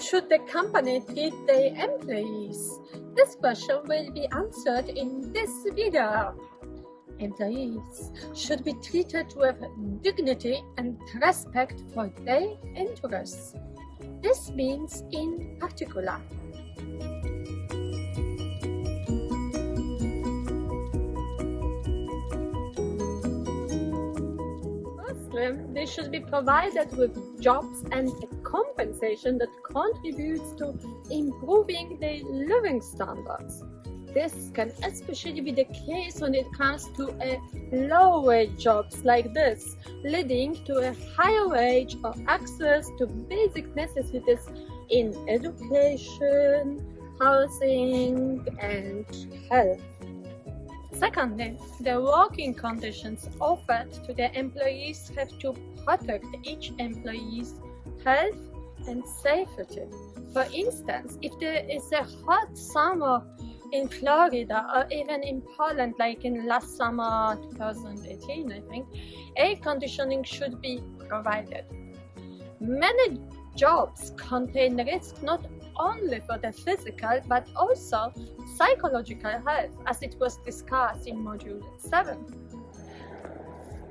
should the company treat their employees? This question will be answered in this video. Employees should be treated with dignity and respect for their interests. This means in particular, they should be provided with jobs and a compensation that contributes to improving their living standards. This can especially be the case when it comes to low-wage jobs like this, leading to a higher wage or access to basic necessities in education, housing, and health. Secondly, the working conditions offered to the employees have to protect each employee's health and safety. For instance, if there is a hot summer in Florida or even in Poland, like in last summer 2018, I think, air conditioning should be provided. Many jobs contain risks not only for the physical but also psychological health, as it was discussed in Module 7.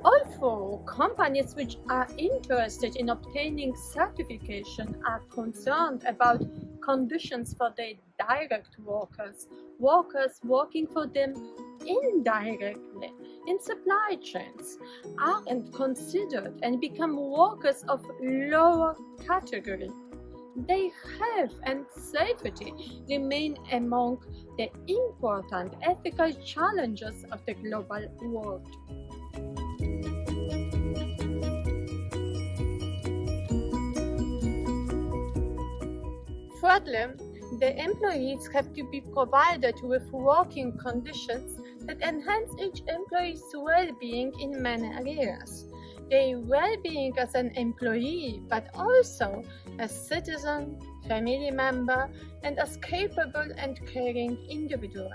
Although companies which are interested in obtaining certification are concerned about conditions for their direct workers working for them indirectly in supply chains aren't considered and become workers of lower category. Their health and safety remain among the important ethical challenges of the global world. Thirdly, the employees have to be provided with working conditions that enhance each employee's well-being in many areas. Their well-being as an employee, but also as citizen, family member, and as capable and caring individual.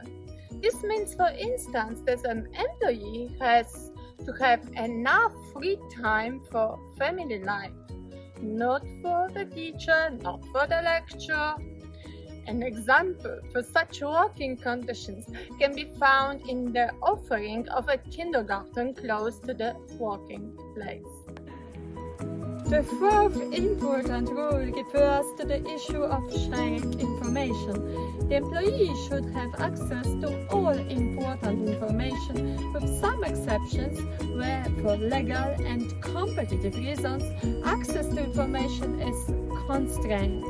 This means, for instance, that an employee has to have enough free time for family life, not for the teacher, not for the lecture. An example for such working conditions can be found in the offering of a kindergarten close to the working place. The fourth important rule refers to the issue of sharing information. The employee should have access to all important information, with some exceptions where, for legal and competitive reasons, access to information is constrained.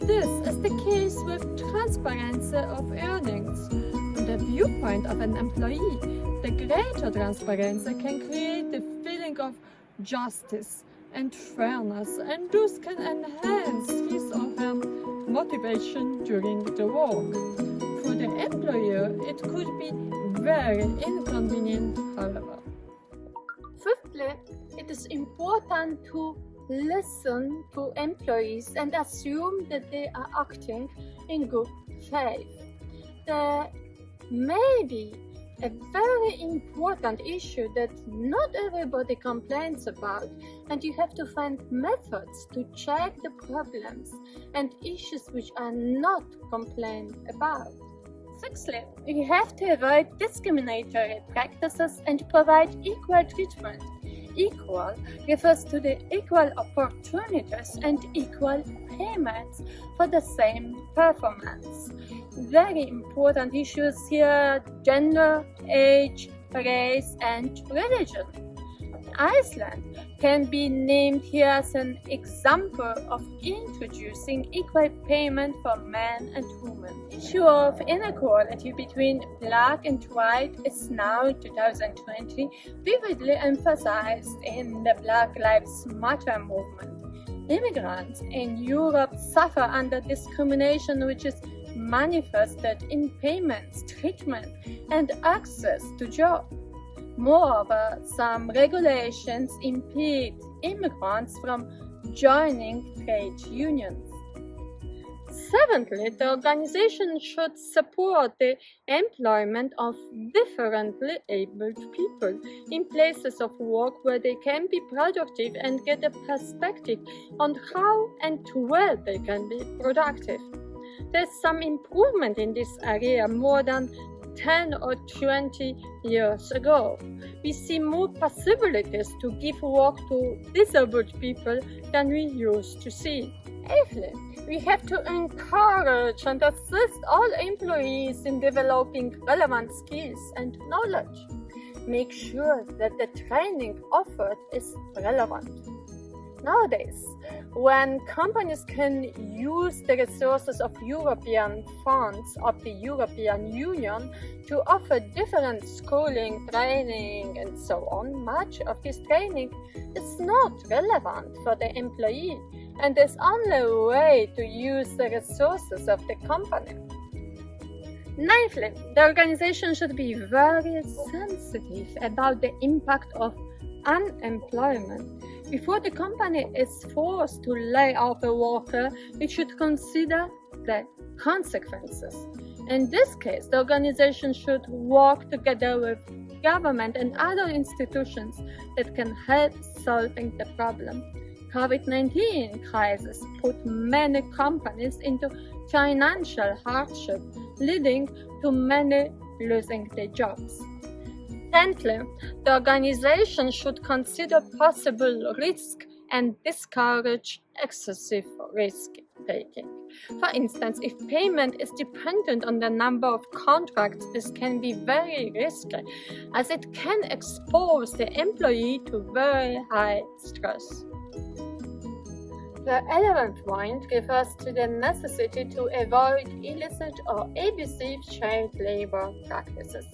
This is the case with transparency of earnings. From the viewpoint of an employee, the greater transparency can create the feeling of justice and fairness, and thus can enhance his or her motivation during the work. For the employer, it could be very inconvenient, however. Fifthly, it is important to listen to employees and assume that they are acting in good faith. There may be a very important issue that not everybody complains about, and you have to find methods to check the problems and issues which are not complained about. Sixthly, you have to avoid discriminatory practices and provide equal treatment. Equal refers to the equal opportunities and equal payments for the same performance. Very important issues here: gender, age, race, and religion. Iceland can be named here as an example of introducing equal payment for men and women. The issue of inequality between black and white is now in 2020 vividly emphasized in the Black Lives Matter movement. Immigrants in Europe suffer under discrimination which is manifested in payments, treatment, and access to jobs. Moreover, some regulations impede immigrants from joining trade unions. Seventhly, the organization should support the employment of differently abled people in places of work where they can be productive and get a perspective on how and where they can be productive. There's some improvement in this area more than 10 or 20 years ago. We see more possibilities to give work to disabled people than we used to see. Eighthly, we have to encourage and assist all employees in developing relevant skills and knowledge. Make sure that the training offered is relevant. Nowadays, when companies can use the resources of European funds of the European Union to offer different schooling, training, and so on, much of this training is not relevant for the employee, and there's only a way to use the resources of the company. Ninthly, the organization should be very sensitive about the impact of unemployment. Before the company is forced to lay off a worker, it should consider the consequences. In this case, the organization should work together with government and other institutions that can help solving the problem. COVID-19 crisis put many companies into financial hardship, leading to many losing their jobs. Tenthly, the organization should consider possible risk and discourage excessive risk-taking. For instance, if payment is dependent on the number of contracts, this can be very risky, as it can expose the employee to very high stress. The 11th point refers to the necessity to avoid illicit or abusive child labor practices.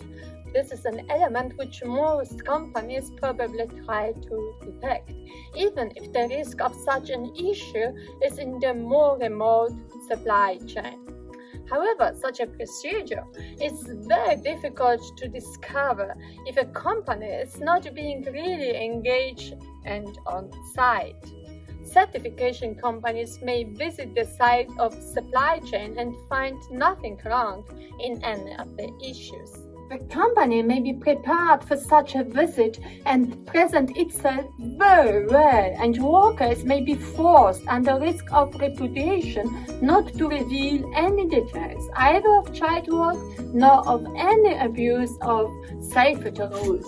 This is an element which most companies probably try to detect, even if the risk of such an issue is in the more remote supply chain. However, such a procedure is very difficult to discover if a company is not being really engaged and on site. Certification companies may visit the site of supply chain and find nothing wrong in any of the issues. The company may be prepared for such a visit and present itself very well, and workers may be forced under risk of reputation not to reveal any details, either of child work nor of any abuse of safety rules.